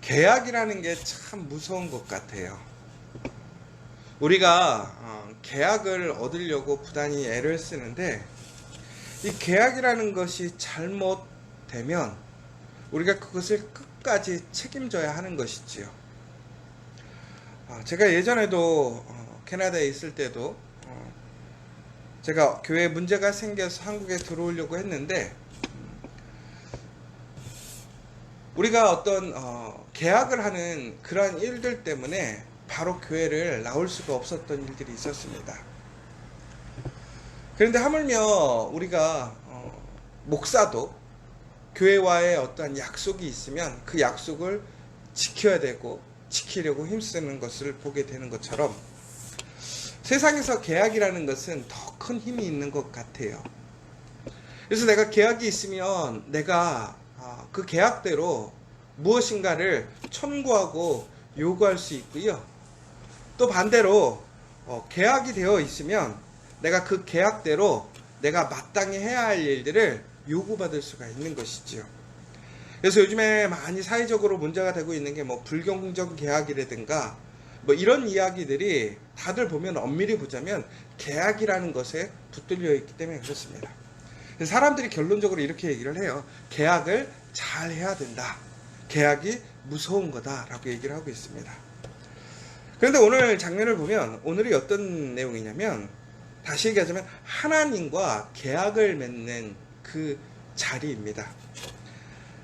계약이라는 게 참 무서운 것 같아요. 우리가 계약을 얻으려고 부단히 애를 쓰는데 이 계약이라는 것이 잘못되면 우리가 그것을 끝까지 책임져야 하는 것이지요. 제가 예전에도 캐나다에 있을 때도 제가 교회에 문제가 생겨서 한국에 들어오려고 했는데 우리가 어떤 계약을 하는 그러한 일들 때문에 바로 교회를 나올 수가 없었던 일들이 있었습니다. 그런데 하물며 우리가 목사도 교회와의 어떠한 약속이 있으면 그 약속을 지켜야 되고 지키려고 힘쓰는 것을 보게 되는 것처럼 세상에서 계약이라는 것은 더 큰 힘이 있는 것 같아요. 그래서 내가 계약이 있으면 내가 그 계약대로 무엇인가를 청구하고 요구할 수 있고요. 또 반대로 계약이 되어 있으면 내가 그 계약대로 내가 마땅히 해야 할 일들을 요구받을 수가 있는 것이지요. 그래서 요즘에 많이 사회적으로 문제가 되고 있는 게 뭐 불공정 계약이라든가 뭐 이런 이야기들이 다들 보면 엄밀히 보자면 계약이라는 것에 붙들려 있기 때문에 그렇습니다. 사람들이 결론적으로 이렇게 얘기를 해요. 계약을 잘 해야 된다. 계약이 무서운 거다라고 얘기를 하고 있습니다. 그런데 오늘 장면을 보면 오늘이 어떤 내용이냐면 다시 얘기하자면 하나님과 계약을 맺는 그 자리입니다.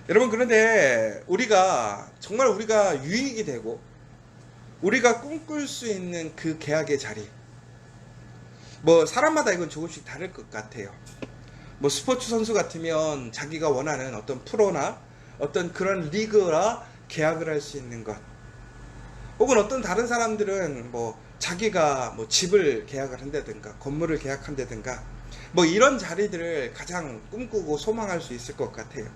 여러분 그런데 정말 우리가 유익이 되고 우리가 꿈꿀 수 있는 그 계약의 자리 뭐 사람마다 이건 조금씩 다를 것 같아요. 뭐 스포츠 선수 같으면 자기가 원하는 어떤 프로나 어떤 그런 리그와 계약을 할 수 있는 것 혹은 어떤 다른 사람들은 뭐 자기가 뭐 집을 계약을 한다든가 건물을 계약한다든가 뭐 이런 자리들을 가장 꿈꾸고 소망할 수 있을 것 같아요.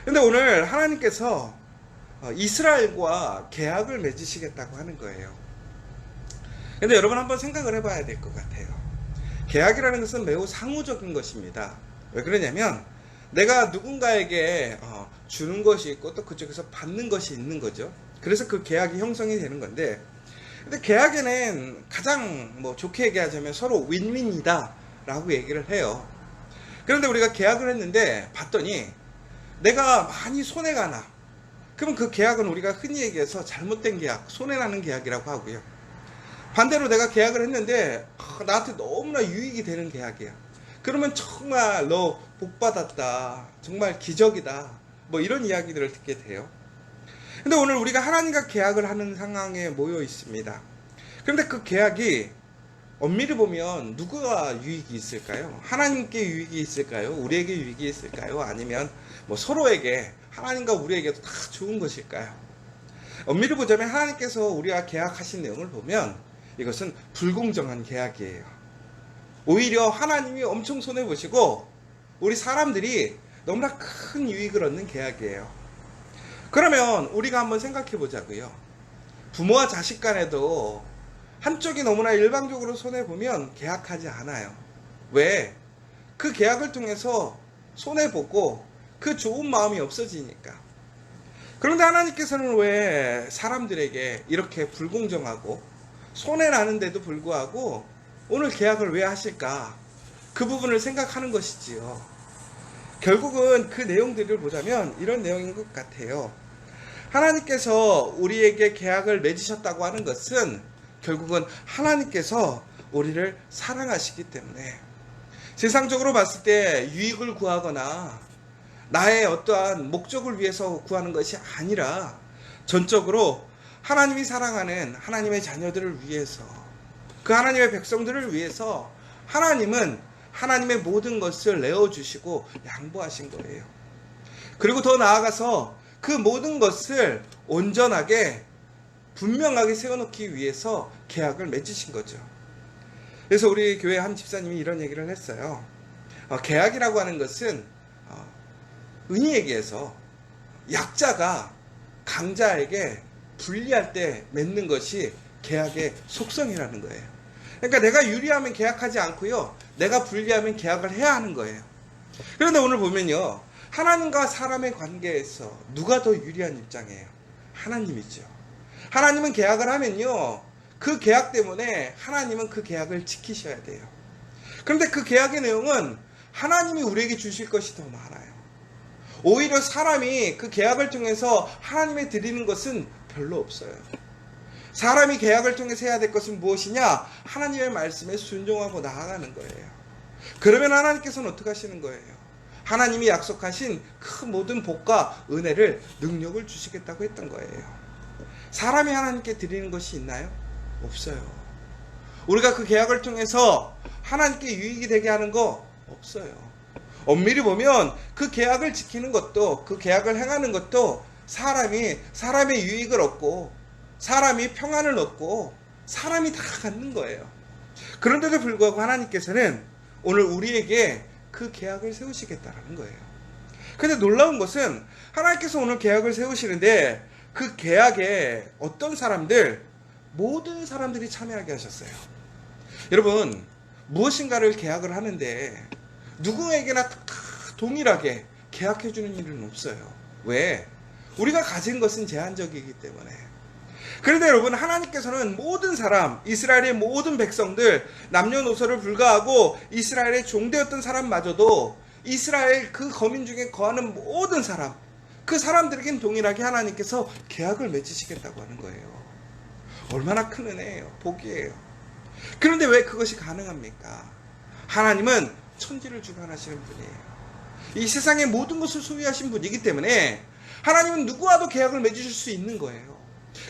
근데 오늘 하나님께서 이스라엘과 계약을 맺으시겠다고 하는 거예요. 근데 여러분 한번 생각을 해봐야 될 것 같아요. 계약이라는 것은 매우 상호적인 것입니다. 왜 그러냐면 내가 누군가에게 주는 것이 있고 또 그쪽에서 받는 것이 있는 거죠. 그래서 그 계약이 형성이 되는 건데 근데 계약에는 가장 뭐 좋게 얘기하자면 서로 윈윈이다 라고 얘기를 해요. 그런데 우리가 계약을 했는데 봤더니 내가 많이 손해가 나. 그럼 그 계약은 우리가 흔히 얘기해서 잘못된 계약, 손해나는 계약이라고 하고요. 반대로 내가 계약을 했는데 나한테 너무나 유익이 되는 계약이야. 그러면 정말 너 복받았다. 정말 기적이다. 뭐 이런 이야기들을 듣게 돼요. 근데 오늘 우리가 하나님과 계약을 하는 상황에 모여 있습니다. 그런데 그 계약이 엄밀히 보면 누구가 유익이 있을까요? 하나님께 유익이 있을까요? 우리에게 유익이 있을까요? 아니면 뭐 서로에게 하나님과 우리에게도 다 좋은 것일까요? 엄밀히 보자면 하나님께서 우리와 계약하신 내용을 보면 이것은 불공정한 계약이에요. 오히려 하나님이 엄청 손해보시고 우리 사람들이 너무나 큰 유익을 얻는 계약이에요. 그러면 우리가 한번 생각해 보자고요. 부모와 자식 간에도 한쪽이 너무나 일방적으로 손해보면 계약하지 않아요. 왜? 그 계약을 통해서 손해보고 그 좋은 마음이 없어지니까. 그런데 하나님께서는 왜 사람들에게 이렇게 불공정하고 손해나는데도 불구하고 오늘 계약을 왜 하실까? 그 부분을 생각하는 것이지요. 결국은 그 내용들을 보자면 이런 내용인 것 같아요. 하나님께서 우리에게 계약을 맺으셨다고 하는 것은 결국은 하나님께서 우리를 사랑하시기 때문에 세상적으로 봤을 때 유익을 구하거나 나의 어떠한 목적을 위해서 구하는 것이 아니라 전적으로 하나님이 사랑하는 하나님의 자녀들을 위해서 그 하나님의 백성들을 위해서 하나님은 하나님의 모든 것을 내어주시고 양보하신 거예요. 그리고 더 나아가서 그 모든 것을 온전하게 분명하게 세워놓기 위해서 계약을 맺으신 거죠. 그래서 우리 교회 한 집사님이 이런 얘기를 했어요. 계약이라고 하는 것은 흔히 얘기해서 약자가 강자에게 불리할 때 맺는 것이 계약의 속성이라는 거예요. 그러니까 내가 유리하면 계약하지 않고요. 내가 불리하면 계약을 해야 하는 거예요. 그런데 오늘 보면요. 하나님과 사람의 관계에서 누가 더 유리한 입장이에요? 하나님이죠. 하나님은 계약을 하면요, 그 계약 때문에 하나님은 그 계약을 지키셔야 돼요. 그런데 그 계약의 내용은 하나님이 우리에게 주실 것이 더 많아요. 오히려 사람이 그 계약을 통해서 하나님에 드리는 것은 별로 없어요. 사람이 계약을 통해서 해야 될 것은 무엇이냐? 하나님의 말씀에 순종하고 나아가는 거예요. 그러면 하나님께서는 어떻게 하시는 거예요? 하나님이 약속하신 그 모든 복과 은혜를, 능력을 주시겠다고 했던 거예요. 사람이 하나님께 드리는 것이 있나요? 없어요. 우리가 그 계약을 통해서 하나님께 유익이 되게 하는 거 없어요. 엄밀히 보면 그 계약을 지키는 것도, 그 계약을 행하는 것도 사람의 유익을 얻고 사람이 평안을 얻고 사람이 다 갖는 거예요. 그런데도 불구하고 하나님께서는 오늘 우리에게 그 계약을 세우시겠다라는 거예요. 근데 놀라운 것은 하나님께서 오늘 계약을 세우시는데 그 계약에 어떤 사람들, 모든 사람들이 참여하게 하셨어요. 여러분, 무엇인가를 계약을 하는데 누구에게나 동일하게 계약해주는 일은 없어요. 왜? 우리가 가진 것은 제한적이기 때문에. 그런데 여러분, 하나님께서는 모든 사람, 이스라엘의 모든 백성들, 남녀노소를 불가하고 이스라엘의 종되었던 사람마저도 이스라엘 그 거민 중에 거하는 모든 사람, 그 사람들에겐 동일하게 하나님께서 계약을 맺으시겠다고 하는 거예요. 얼마나 큰 은혜예요. 복이에요. 그런데 왜 그것이 가능합니까? 하나님은 천지를 주관하시는 분이에요. 이 세상의 모든 것을 소유하신 분이기 때문에 하나님은 누구와도 계약을 맺으실 수 있는 거예요.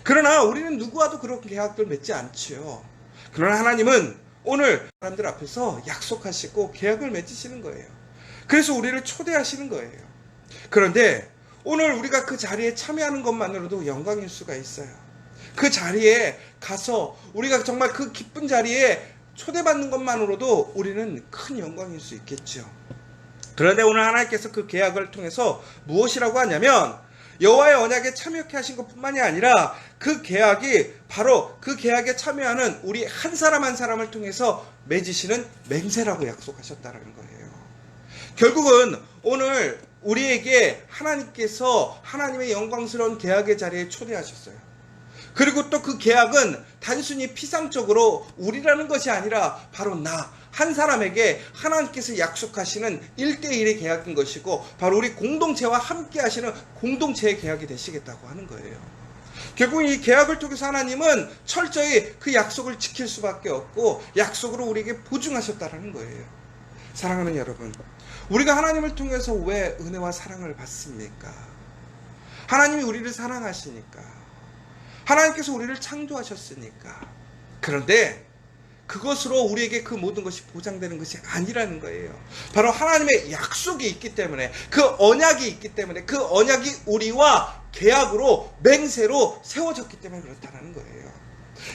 그러나 우리는 누구와도 그런 계약을 맺지 않지요. 그러나 하나님은 오늘 사람들 앞에서 약속하시고 계약을 맺으시는 거예요. 그래서 우리를 초대하시는 거예요. 그런데 오늘 우리가 그 자리에 참여하는 것만으로도 영광일 수가 있어요. 그 자리에 가서 우리가 정말 그 기쁜 자리에 초대받는 것만으로도 우리는 큰 영광일 수 있겠죠. 그런데 오늘 하나님께서 그 계약을 통해서 무엇이라고 하냐면 여호와의 언약에 참여케 하신 것뿐만이 아니라 그 계약이 바로 그 계약에 참여하는 우리 한 사람 한 사람을 통해서 맺으시는 맹세라고 약속하셨다는 거예요. 결국은 오늘 우리에게 하나님께서 하나님의 영광스러운 계약의 자리에 초대하셨어요. 그리고 또 그 계약은 단순히 피상적으로 우리라는 것이 아니라 바로 나 한 사람에게 하나님께서 약속하시는 1대1의 계약인 것이고 바로 우리 공동체와 함께 하시는 공동체의 계약이 되시겠다고 하는 거예요. 결국 이 계약을 통해서 하나님은 철저히 그 약속을 지킬 수밖에 없고 약속으로 우리에게 보증하셨다는 거예요. 사랑하는 여러분, 우리가 하나님을 통해서 왜 은혜와 사랑을 받습니까? 하나님이 우리를 사랑하시니까, 하나님께서 우리를 창조하셨으니까. 그런데 그것으로 우리에게 그 모든 것이 보장되는 것이 아니라는 거예요. 바로 하나님의 약속이 있기 때문에, 그 언약이 있기 때문에, 그 언약이 우리와 계약으로 맹세로 세워졌기 때문에 그렇다는 거예요.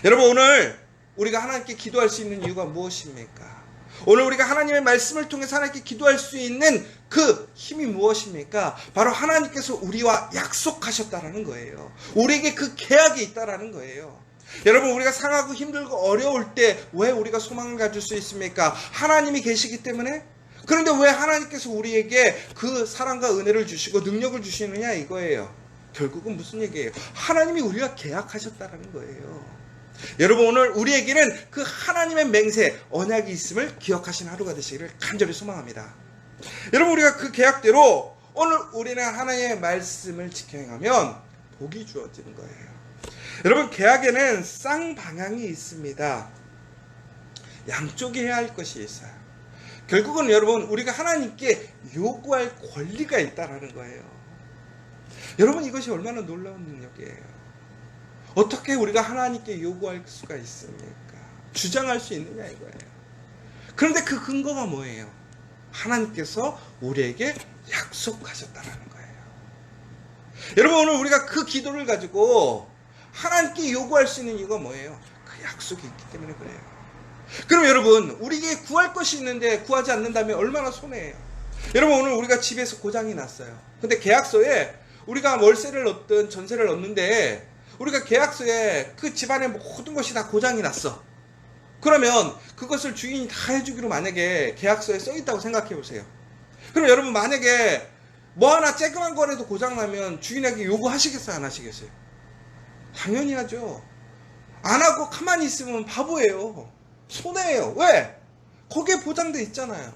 여러분, 오늘 우리가 하나님께 기도할 수 있는 이유가 무엇입니까? 오늘 우리가 하나님의 말씀을 통해서 하나님께 기도할 수 있는 그 힘이 무엇입니까? 바로 하나님께서 우리와 약속하셨다라는 거예요. 우리에게 그 계약이 있다라는 거예요. 여러분, 우리가 상하고 힘들고 어려울 때 왜 우리가 소망을 가질 수 있습니까? 하나님이 계시기 때문에. 그런데 왜 하나님께서 우리에게 그 사랑과 은혜를 주시고 능력을 주시느냐 이거예요. 결국은 무슨 얘기예요? 하나님이 우리와 계약하셨다라는 거예요. 여러분, 오늘 우리에게는 그 하나님의 맹세, 언약이 있음을 기억하신 하루가 되시기를 간절히 소망합니다. 여러분, 우리가 그 계약대로 오늘 우리는 하나님의 말씀을 지켜 행하면 복이 주어지는 거예요. 여러분, 계약에는 쌍방향이 있습니다. 양쪽이 해야 할 것이 있어요. 결국은 여러분, 우리가 하나님께 요구할 권리가 있다라는 거예요. 여러분, 이것이 얼마나 놀라운 능력이에요. 어떻게 우리가 하나님께 요구할 수가 있습니까? 주장할 수 있느냐 이거예요. 그런데 그 근거가 뭐예요? 하나님께서 우리에게 약속하셨다라는 거예요. 여러분, 오늘 우리가 그 기도를 가지고 하나님께 요구할 수 있는 이유가 뭐예요? 그 약속이 있기 때문에 그래요. 그럼 여러분, 우리에게 구할 것이 있는데 구하지 않는다면 얼마나 손해예요. 여러분, 오늘 우리가 집에서 고장이 났어요. 근데 계약서에 우리가 월세를 얻든 전세를 얻는데 우리가 계약서에 그 집안의 모든 것이 다 고장이 났어. 그러면 그것을 주인이 다 해주기로 만약에 계약서에 써있다고 생각해 보세요. 그럼 여러분, 만약에 뭐 하나 쬐끔한 거라도 고장나면 주인에게 요구하시겠어요? 안 하시겠어요? 당연히 하죠. 안 하고 가만히 있으면 바보예요. 손해예요. 왜? 거기에 보장돼 있잖아요.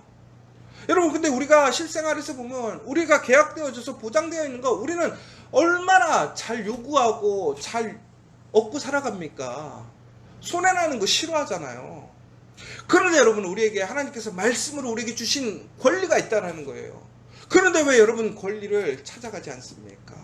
여러분, 근데 우리가 실생활에서 보면 우리가 계약되어져서 보장되어 있는 거 우리는 얼마나 잘 요구하고 잘 얻고 살아갑니까? 손해나는 거 싫어하잖아요. 그런데 여러분, 우리에게 하나님께서 말씀으로 우리에게 주신 권리가 있다는 거예요. 그런데 왜 여러분 권리를 찾아가지 않습니까?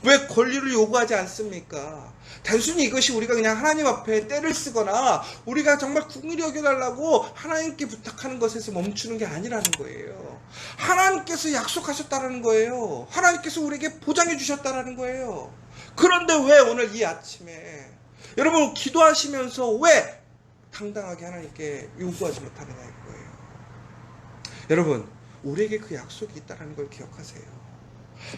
왜 권리를 요구하지 않습니까? 단순히 이것이 우리가 그냥 하나님 앞에 떼를 쓰거나 우리가 정말 궁일이 여겨달라고 하나님께 부탁하는 것에서 멈추는 게 아니라는 거예요. 하나님께서 약속하셨다는 거예요. 하나님께서 우리에게 보장해 주셨다는 거예요. 그런데 왜 오늘 이 아침에 여러분 기도하시면서 왜 당당하게 하나님께 요구하지 못하느냐 이거예요. 여러분, 우리에게 그 약속이 있다는 걸 기억하세요.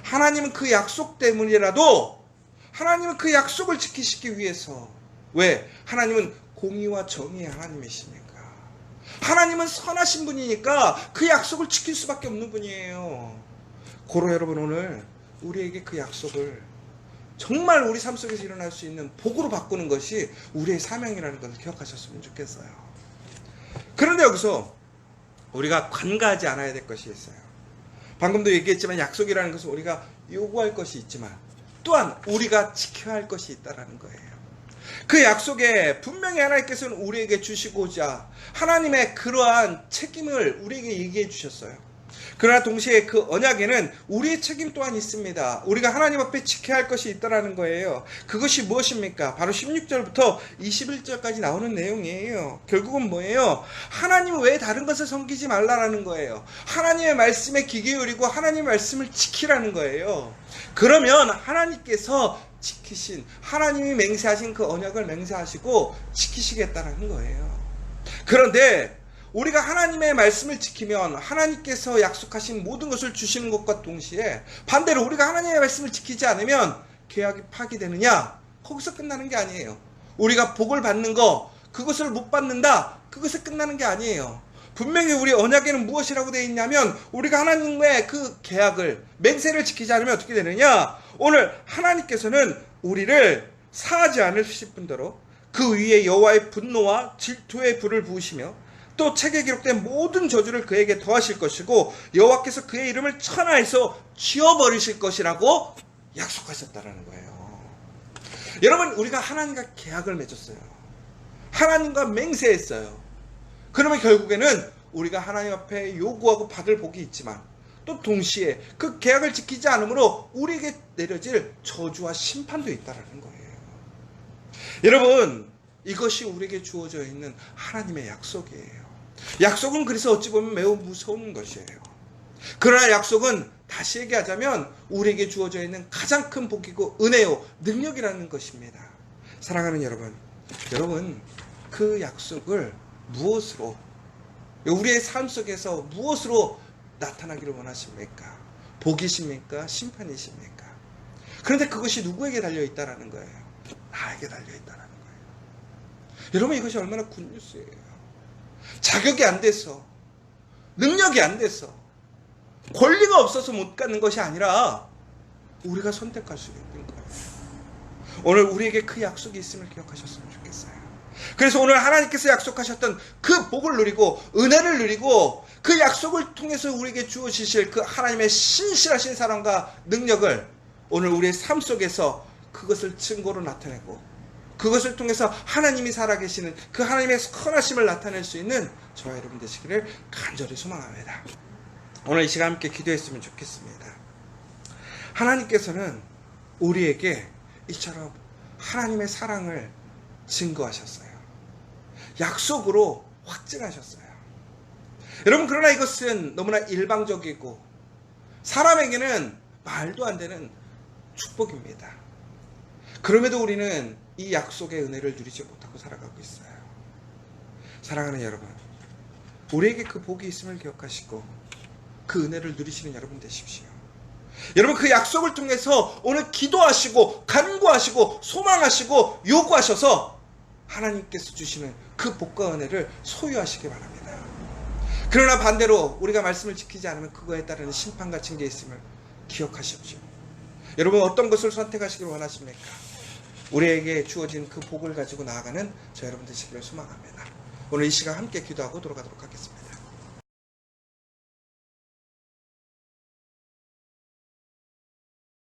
하나님은 그 약속 때문이라도 하나님은 그 약속을 지키시기 위해서, 왜? 하나님은 공의와 정의의 하나님이시니까, 하나님은 선하신 분이니까 그 약속을 지킬 수밖에 없는 분이에요. 고로 여러분, 오늘 우리에게 그 약속을 정말 우리 삶 속에서 일어날 수 있는 복으로 바꾸는 것이 우리의 사명이라는 것을 기억하셨으면 좋겠어요. 그런데 여기서 우리가 관가하지 않아야 될 것이 있어요. 방금도 얘기했지만 약속이라는 것은 우리가 요구할 것이 있지만 또한 우리가 지켜야 할 것이 있다는 거예요. 그 약속에 분명히 하나님께서는 우리에게 주시고자 하나님의 그러한 책임을 우리에게 얘기해 주셨어요. 그러나 동시에 그 언약에는 우리의 책임 또한 있습니다. 우리가 하나님 앞에 지켜야 할 것이 있다는 거예요. 그것이 무엇입니까? 바로 16절부터 21절까지 나오는 내용이에요. 결국은 뭐예요? 하나님 외에 다른 것을 섬기지 말라라는 거예요. 하나님의 말씀에 귀 기울이고 하나님의 말씀을 지키라는 거예요. 그러면 하나님께서 지키신, 하나님이 맹세하신 그 언약을 맹세하시고 지키시겠다는 거예요. 그런데 우리가 하나님의 말씀을 지키면 하나님께서 약속하신 모든 것을 주시는 것과 동시에 반대로 우리가 하나님의 말씀을 지키지 않으면 계약이 파기되느냐? 거기서 끝나는 게 아니에요. 우리가 복을 받는 거, 그것을 못 받는다, 그것에 끝나는 게 아니에요. 분명히 우리 언약에는 무엇이라고 되어 있냐면 우리가 하나님의 그 계약을, 맹세를 지키지 않으면 어떻게 되느냐? 오늘 하나님께서는 우리를 사하지 않으실 뿐더러 그 위에 여호와의 분노와 질투의 불을 부으시며 또 책에 기록된 모든 저주를 그에게 더하실 것이고 여호와께서 그의 이름을 천하에서 지워버리실 것이라고 약속하셨다는 거예요. 여러분, 우리가 하나님과 계약을 맺었어요. 하나님과 맹세했어요. 그러면 결국에는 우리가 하나님 앞에 요구하고 받을 복이 있지만 또 동시에 그 계약을 지키지 않으므로 우리에게 내려질 저주와 심판도 있다는 거예요. 여러분, 이것이 우리에게 주어져 있는 하나님의 약속이에요. 약속은 그래서 어찌 보면 매우 무서운 것이에요. 그러나 약속은 다시 얘기하자면 우리에게 주어져 있는 가장 큰 복이고 은혜요, 능력이라는 것입니다. 사랑하는 여러분, 그 약속을 무엇으로, 우리의 삶 속에서 무엇으로 나타나기를 원하십니까? 복이십니까? 심판이십니까? 그런데 그것이 누구에게 달려있다는 거예요? 나에게 달려있다는 거예요. 여러분, 이것이 얼마나 굿뉴스예요. 자격이 안 돼서, 능력이 안 돼서, 권리가 없어서 못 갖는 것이 아니라 우리가 선택할 수 있는 거예요. 오늘 우리에게 그 약속이 있음을 기억하셨으면 좋겠어요. 그래서 오늘 하나님께서 약속하셨던 그 복을 누리고 은혜를 누리고 그 약속을 통해서 우리에게 주어지실 그 하나님의 신실하신 사랑과 능력을 오늘 우리의 삶 속에서 그것을 증거로 나타내고 그것을 통해서 하나님이 살아계시는 그 하나님의 선하심을 나타낼 수 있는 저와 여러분 되시기를 간절히 소망합니다. 오늘 이 시간 함께 기도했으면 좋겠습니다. 하나님께서는 우리에게 이처럼 하나님의 사랑을 증거하셨어요. 약속으로 확증하셨어요. 여러분, 그러나 이것은 너무나 일방적이고 사람에게는 말도 안 되는 축복입니다. 그럼에도 우리는 이 약속의 은혜를 누리지 못하고 살아가고 있어요. 사랑하는 여러분, 우리에게 그 복이 있음을 기억하시고 그 은혜를 누리시는 여러분 되십시오. 여러분, 그 약속을 통해서 오늘 기도하시고 간구하시고 소망하시고 요구하셔서 하나님께서 주시는 그 복과 은혜를 소유하시기 바랍니다. 그러나 반대로 우리가 말씀을 지키지 않으면 그거에 따르는 심판과 징계 있음을 기억하십시오. 여러분, 어떤 것을 선택하시길 원하십니까? 우리에게 주어진 그 복을 가지고 나아가는 저 여러분 되시기를 소망합니다. 오늘 이 시간 함께 기도하고 돌아가도록 하겠습니다.